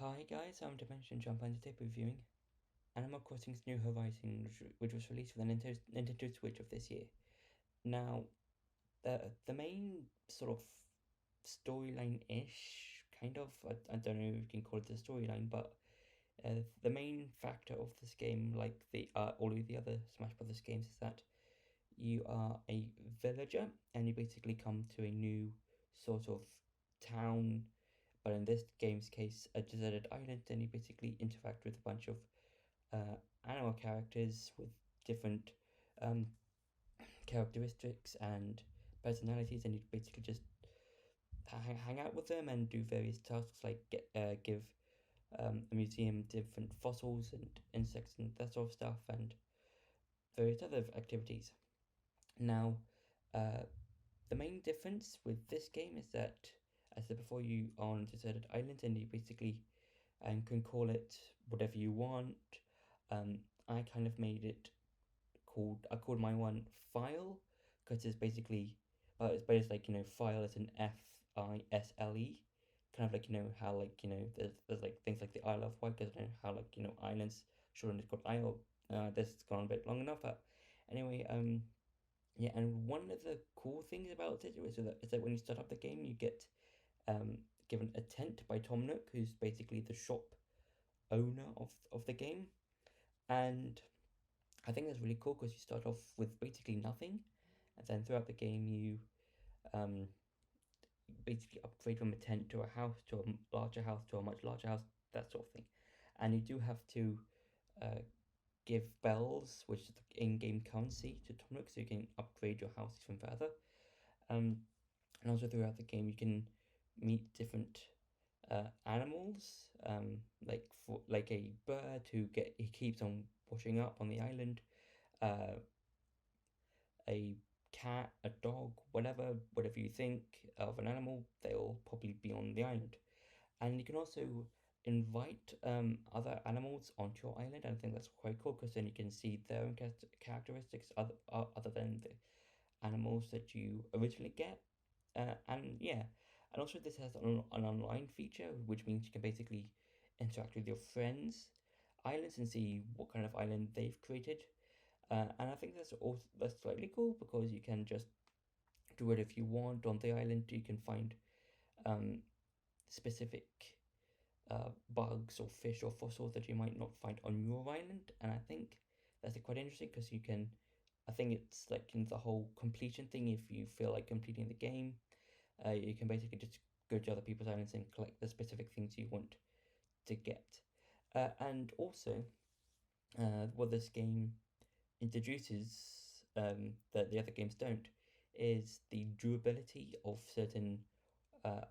Hi guys, I'm Dimension Jump and today we're reviewing Animal Crossing's New Horizons, which was released for the Nintendo Switch of this year. Now, the main sort of storyline-ish, kind of, I don't know if you can call it a storyline, but the main factor of this game, like all of the other Smash Brothers games, is that you are a villager and you basically come to a new sort of town, but in this game's case, a deserted island, and you basically interact with a bunch of animal characters with different um, characteristics and personalities, and you basically just hang out with them and do various tasks like give a museum different fossils and insects and that sort of stuff, and various other activities. Now, uh, the main difference with this game is that, as I said before, you are on a deserted island and you basically can call it whatever you want. Um, I kind of made it I called my one File because it's basically, but it's like, File is an Fisle, kind of like, how, like, there's like things like the Isle of Wight, because how, like, islands, sure, it's called Isle. This has gone a bit long enough, but anyway, yeah, and one of the cool things about it is that when you start up the game, you get um, given a tent by Tom Nook, who's basically the shop owner of the game. And I think that's really cool because you start off with basically nothing, and then throughout the game, you um, basically upgrade from a tent to a house, to a larger house, to a much larger house, that sort of thing. And you do have to uh, give bells, which is the in game currency, to Tom Nook so you can upgrade your house even further. Um, and also throughout the game you can meet different animals, like a bird he keeps on washing up on the island, uh, a cat, a dog, whatever you think of an animal, they'll probably be on the island. And you can also invite other animals onto your island, and I think that's quite cool because then you can see their own characteristics other than the animals that you originally get. And yeah, and also this has an online feature, which means you can basically interact with your friends' islands and see what kind of island they've created. And I think that's slightly cool because you can just do it if you want on the island. You can find um, specific bugs or fish or fossils that you might not find on your island, and I think that's quite interesting because you can. I think it's like in the whole completion thing. If you feel like completing the game, you can basically just go to other people's islands and collect the specific things you want to get. And also, what this game introduces that the other games don't is the durability of certain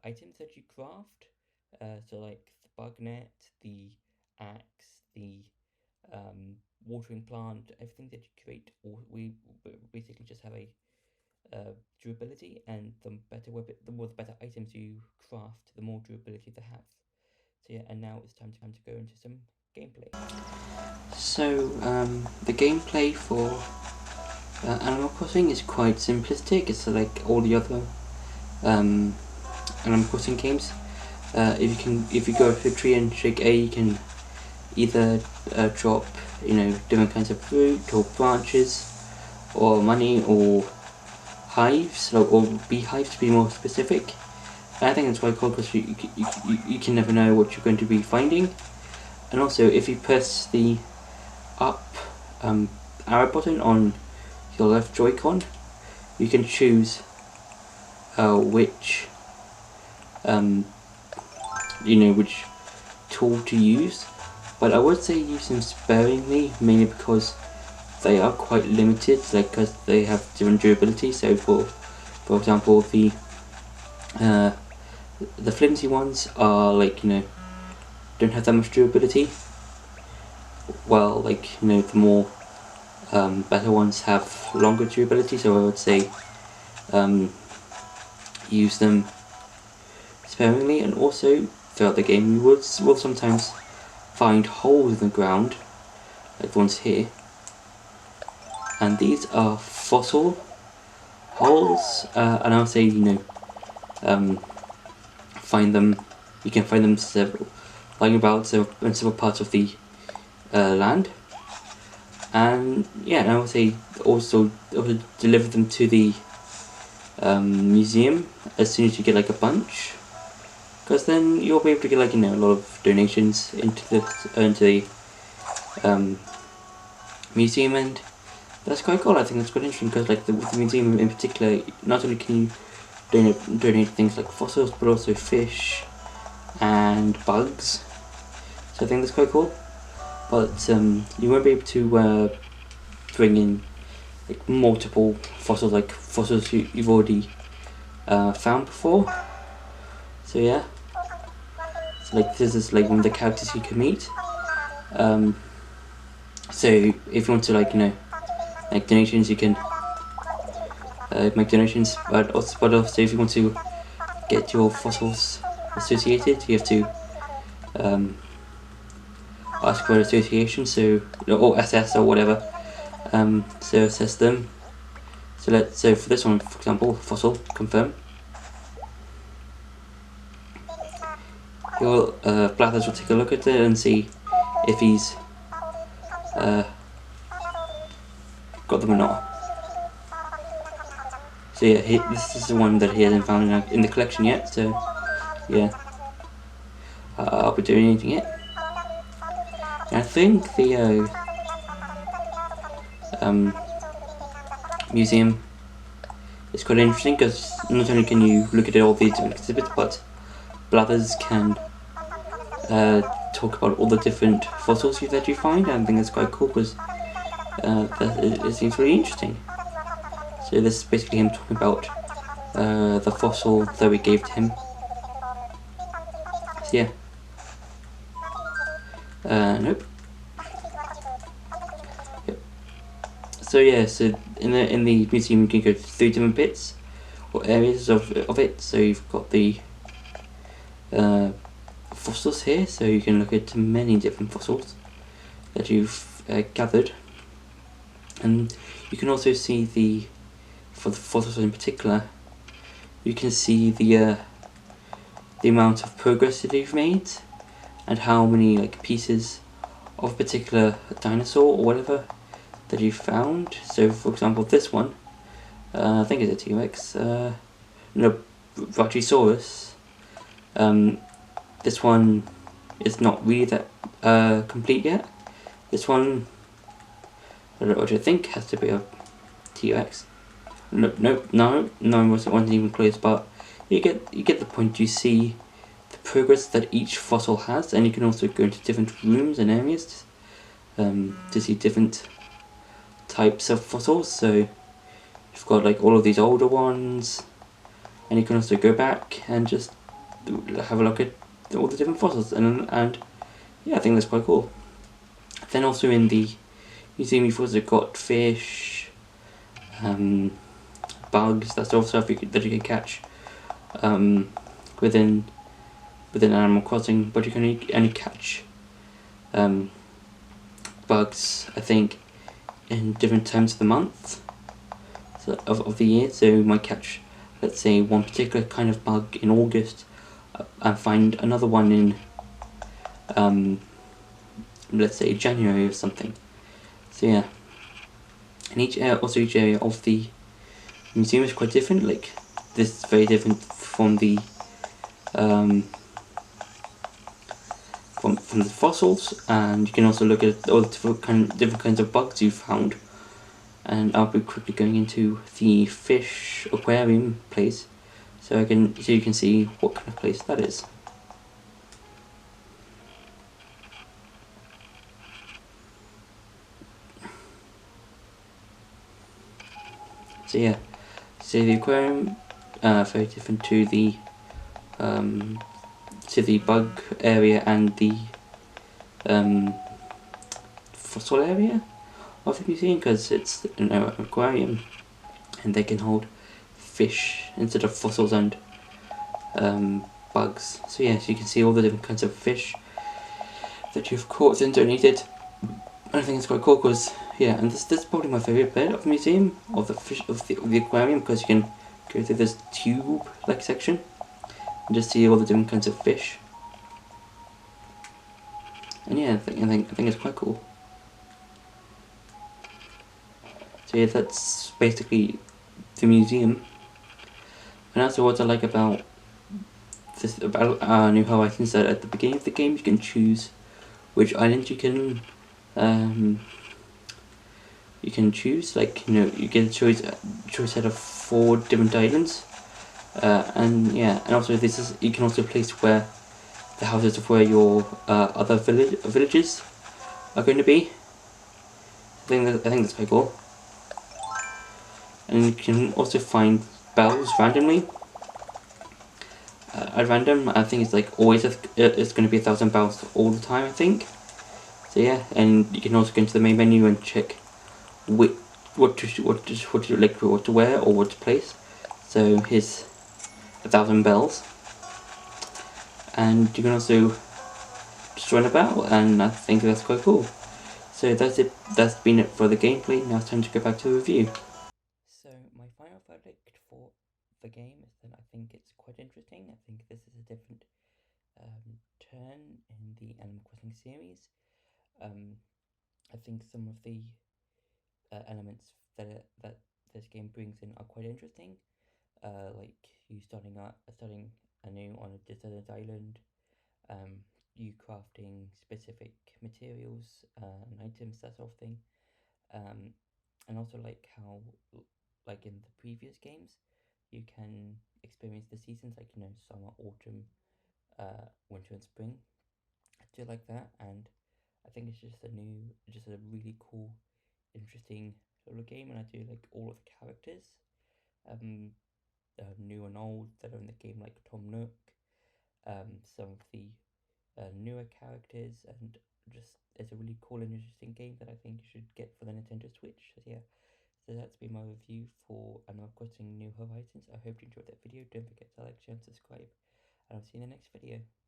items that you craft. So, like the bug net, the axe, the watering plant, everything that you create, or we basically just have a durability, and the more the better items you craft, the more durability they have. So yeah, and now it's time to go into some gameplay. So the gameplay for Animal Crossing is quite simplistic. It's like all the other um, Animal Crossing games. If you go up to a tree and shake A, you can either drop different kinds of fruit or branches or money or hives, or beehives to be more specific. And I think that's quite cool because you can never know what you're going to be finding. And also, if you press the up arrow button on your left Joy-Con, you can choose which which tool to use. But I would say use them sparingly, mainly because they are quite limited, like because they have different durability. So for example, the flimsy ones are don't have that much durability, while the more better ones have longer durability. So I would say use them sparingly. And also throughout the game you will sometimes find holes in the ground, like the ones here, and these are fossil holes, and I would say find them. You can find them flying about in several parts of the land. And yeah, and I would say also deliver them to the museum as soon as you get like a bunch, because then you'll be able to get like, you know, a lot of donations into the museum, and that's quite cool. I think that's quite interesting because like with the museum in particular, not only can you donate things like fossils, but also fish and bugs. So I think that's quite cool. But you won't be able to bring in like multiple fossils, like fossils you've already found before. So yeah. So like this is like one of the characters you can meet. So if you want to, like, you know, make donations, you can make donations. But also if you want to get your fossils associated, you have to ask for association, so, or SS or whatever. So assess them. So for this one, for example, fossil, confirm. Your Blathers will take a look at it and see if he's got them or not. So yeah, this is the one that he hasn't found in the collection yet, so yeah. I'll be donating it. And I think the museum is quite interesting because not only can you look at all these different exhibits, but Blathers can talk about all the different fossils that you find, and I think that's quite cool because it seems really interesting. So this is basically him talking about the fossil that we gave to him. So yeah. Nope. Yep. So yeah, so in the museum you can go through different bits or areas of it. So you've got the fossils here, so you can look at many different fossils that you've gathered, and you can also see for the fossils in particular, you can see the amount of progress that you've made and how many like pieces of a particular dinosaur or whatever that you found. So for example, this one, I think it's a T-Rex, no, Brachiosaurus. This one is not really that complete yet. This one, which I think has to be a T-Rex. No, it wasn't even close. But you get the point. You see the progress that each fossil has, and you can also go into different rooms and areas to see different types of fossils. So you've got like all of these older ones, and you can also go back and just have a look at all the different fossils, and yeah, I think that's quite cool. Then also in the museum you've also got fish, bugs, that sort of stuff that you can catch within Animal Crossing, but you can only catch bugs, I think, in different times of the month, so of the year. So you might catch, let's say, one particular kind of bug in August, and find another one in let's say January or something. So yeah, and each area of the museum is quite different. Like this is very different from the from the fossils, and you can also look at all the different kinds of bugs you found. And I'll be quickly going into the fish aquarium place, so you can see what kind of place that is. So yeah, so the aquarium very different to the bug area and the fossil area of the museum, because it's an aquarium and they can hold fish instead of fossils and bugs. So yeah, so you can see all the different kinds of fish that you've caught and donated. And I think it's quite cool because yeah, and this is probably my favourite bit of the museum, of the fish, of the aquarium, because you can go through this tube like section and just see all the different kinds of fish. And yeah, I think it's quite cool. So yeah, that's basically the museum. And also what I like about this about New Horizons that at the beginning of the game you can choose which island um, you can choose. Like, you know, you get a choice out of 4 different islands. And yeah, and also this is you can also place where the houses of where your other villages are going to be. I think that's quite cool. And you can also find bells randomly. At random, I think it's like always it's going to be 1,000 bells all the time. I think. So yeah, and you can also go into the main menu and check what what to wear or what to place. So here's 1,000 bells, and you can also just run about, and I think that's quite cool. So that's it. That's been it for the gameplay. Now it's time to go back to the review. So my final verdict for the game is that I think it's quite interesting. I think this is a different turn in the Animal Crossing series. Um, I think some of the elements that this game brings in are quite interesting. Like you starting anew on a deserted island, you crafting specific materials and items, that sort of thing. Um, and also like how, like in the previous games, you can experience the seasons, like, you know, summer, autumn, winter, and spring. I do like that, and I think it's just a really cool, interesting little game, and I do like all of the characters, um, new and old that are in the game, like Tom Nook, some of the newer characters, and just it's a really cool and interesting game that I think you should get for the Nintendo Switch. So yeah, so that's been my review for Animal Crossing New Horizons. I hope you enjoyed that video. Don't forget to like, share, and subscribe, and I'll see you in the next video.